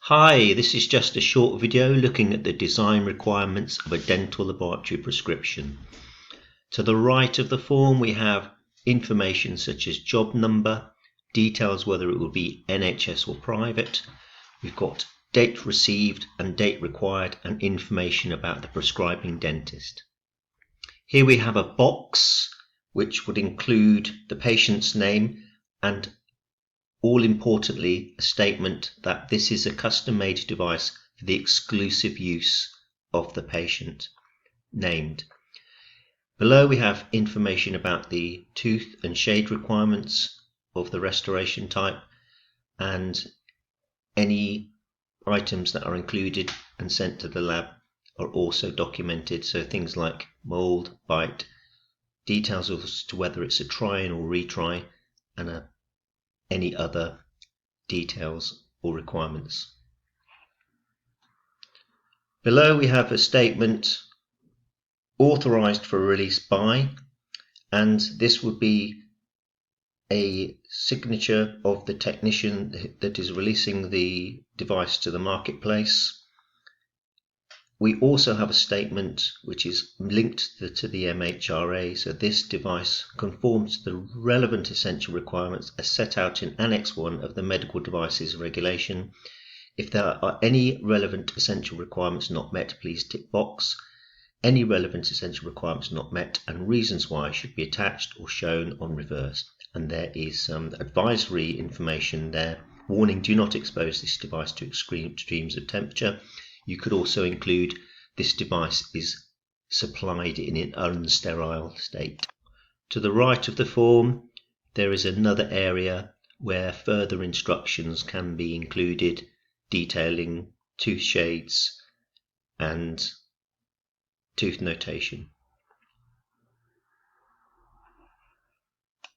Hi, this is just a short video looking at the design requirements of a dental laboratory prescription. To the right of the form we have information such as job number, details whether it will be NHS or private. We've got date received and date required and information about the prescribing dentist. Here we have a box which would include the patient's name and all importantly, a statement that this is a custom-made device for the exclusive use of the patient named. Below we have information about the tooth and shade requirements of the restoration type, and any items that are included and sent to the lab are also documented, so things like mold, bite, details as to whether it's a try-in or retry, and any other details or requirements. Below we have a statement authorized for release by, and this would be a signature of the technician that is releasing the device to the marketplace. We also have a statement which is linked to the MHRA, so this device conforms to the relevant essential requirements as set out in Annex 1 of the Medical Devices Regulation. If there are any relevant essential requirements not met, please tick box. Any relevant essential requirements not met and reasons why should be attached or shown on reverse. And there is some advisory information there. Warning, do not expose this device to extremes of temperature. You could also include this device is supplied in an unsterile state. To the right of the form there is another area where further instructions can be included detailing tooth shades and tooth notation.